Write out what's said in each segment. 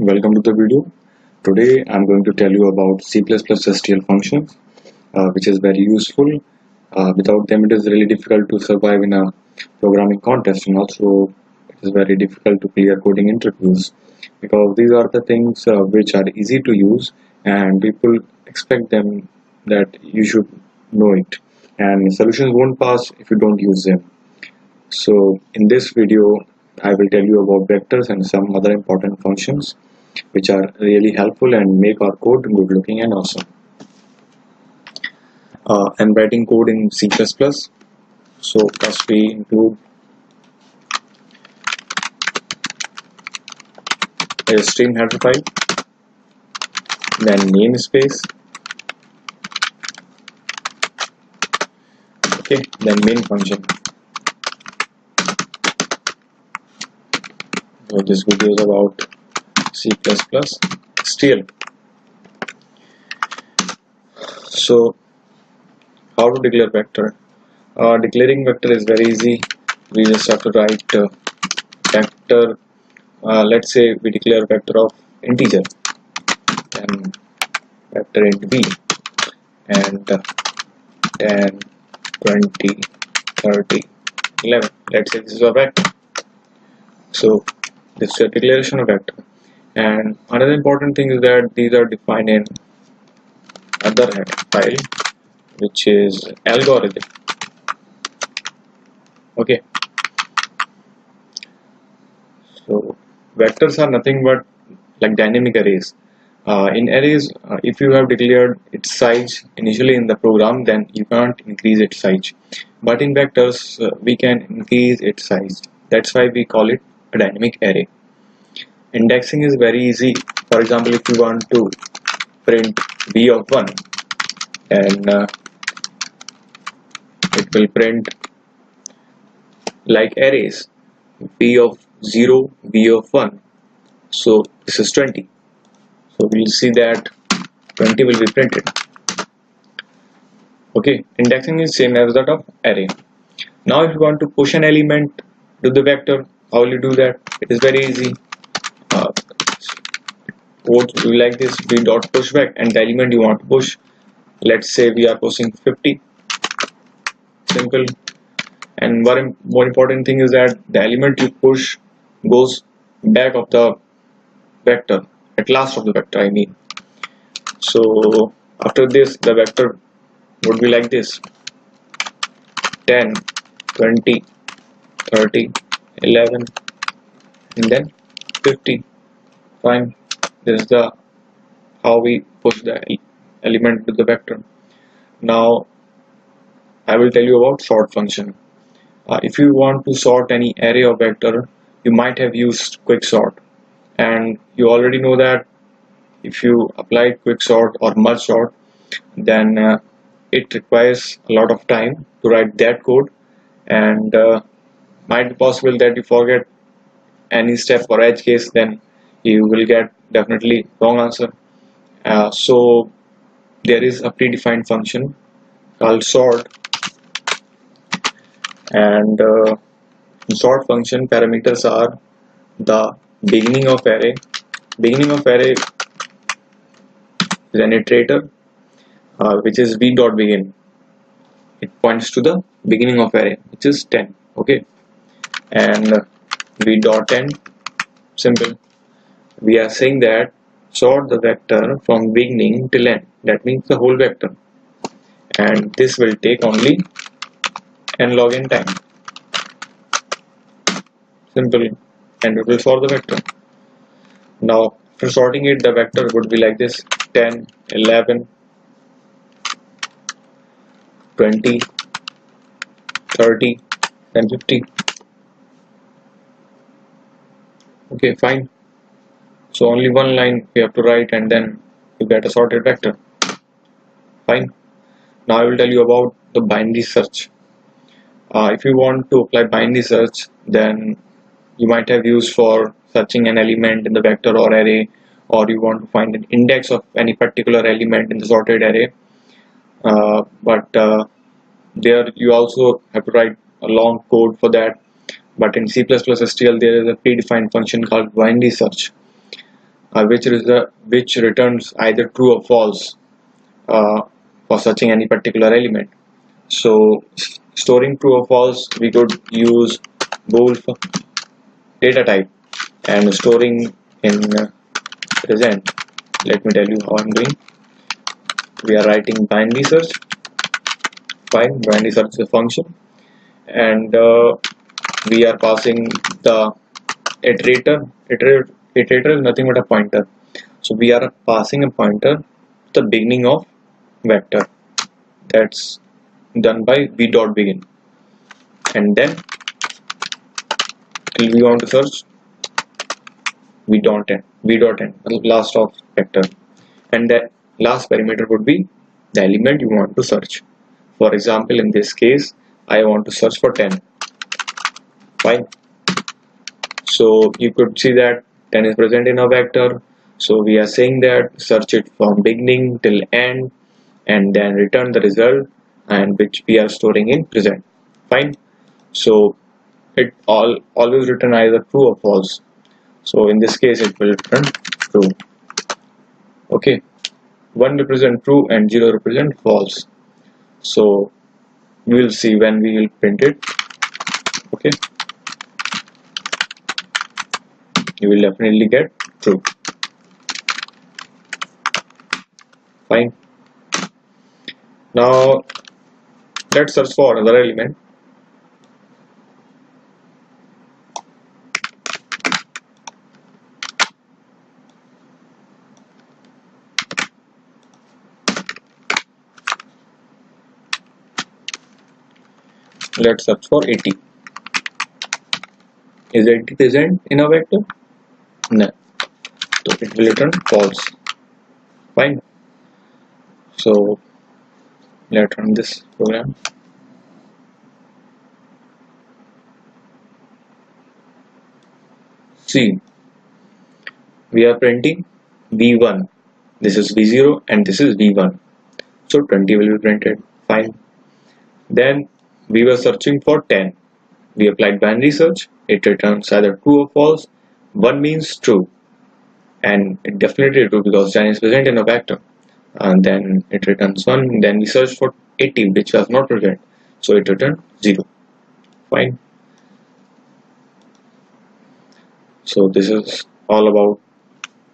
Welcome to the video. Today I'm going to tell you about C++ STL functions, which is very useful. Without them it is really difficult to survive in a programming contest, and also it is very difficult to clear coding interviews, because these are the things which are easy to use and people expect them that you should know it, and solutions won't pass if you don't use them. So in this video I will tell you about vectors and some other important functions which are really helpful and make our code good looking and awesome. I'm writing code in C++, so first we include a string header file, then namespace, okay, then main function. So this video is about C++ STL. So how to declare vector? Declaring vector is very easy. We just have to write vector. Let's say we declare vector of integer, and vector int b, and 10, 20, 30, 11. Let's say this is a vector. So this is a declaration of vector. And another important thing is that these are defined in other file, which is algorithm. Okay. So vectors are nothing but like dynamic arrays. In arrays, if you have declared its size initially in the program, then you can't increase its size. But in vectors, we can increase its size. That's why we call it a dynamic array. Indexing is very easy. For example, if you want to print b of 1, and it will print like arrays, b of 0, b of 1. So this is 20. So we'll see that 20 will be printed. Okay, indexing is same as that of array. Now if you want to push an element to the vector, how will you do that? It is very easy. Code will be like this: v dot push back, and the element you want to push, let's say we are pushing 50. Simple. And one more important thing is that the element you push goes back of the vector, at last of the vector I mean. So after this the vector would be like this: 10, 20, 30, 11, and then 50. Fine. This is the how we push the element to the vector. Now I will tell you about sort function. If you want to sort any array or vector, you might have used quicksort, and you already know that if you apply quicksort or merge sort, then it requires a lot of time to write that code, and might be possible that you forget any step or edge case, then you will get definitely wrong answer. So there is a predefined function called sort, and in sort function parameters are the beginning of array. Beginning of array is an iterator, which is v dot begin. It points to the beginning of array, which is 10. Okay, and v dot end, simple. We are saying that sort the vector from beginning till end. That means the whole vector, and this will take only n log n time. Simple, and it will sort the vector. Now after sorting it, the vector would be like this: 10, 11, 20, 30, and 50. Okay, fine. So only one line we have to write, and then you get a sorted vector. Fine. Now I will tell you about the binary search. If you want to apply binary search, then you might have used for searching an element in the vector or array, or you want to find an index of any particular element in the sorted array. But there you also have to write a long code for that. But in C++ STL there is a predefined function called binary search. which returns either true or false for searching any particular element. So storing true or false, we could use bool data type, and storing in present. Let me tell you how I'm doing. We are writing binary search. Fine, binary search is a function, and we are passing the iterator. Iterator is nothing but a pointer. So we are passing a pointer to the beginning of vector. That's done by v dot begin, and then till we want to search v dot end, the last of vector, and the last parameter would be the element you want to search. For example, in this case, I want to search for 10. Fine. So you could see that 10 is present in a vector. So we are saying that search it from beginning till end, and then return the result, and which we are storing in present. Fine. So it always return either true or false. So in this case, it will return true. Okay. 1 represent true and 0 represent false. So we will see when we will print it. Okay. You will definitely get true. Fine. Now let's search for another element. Let's search for 80. Is 80 present in a vector? No. So it will return false. Fine. So let's run this program. See, we are printing v1. This is v0 and this is v1. So 20 will be printed. Fine. Then we were searching for 10. We applied binary search. It returns either true or false. 1 means true, and it definitely true because 10 is present in a vector. And then it returns 1. Then we search for 80, which was not present, so it returned 0. Fine. So this is all about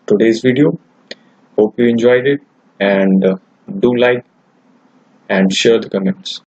today's video. Hope you enjoyed it, and do like and share the comments.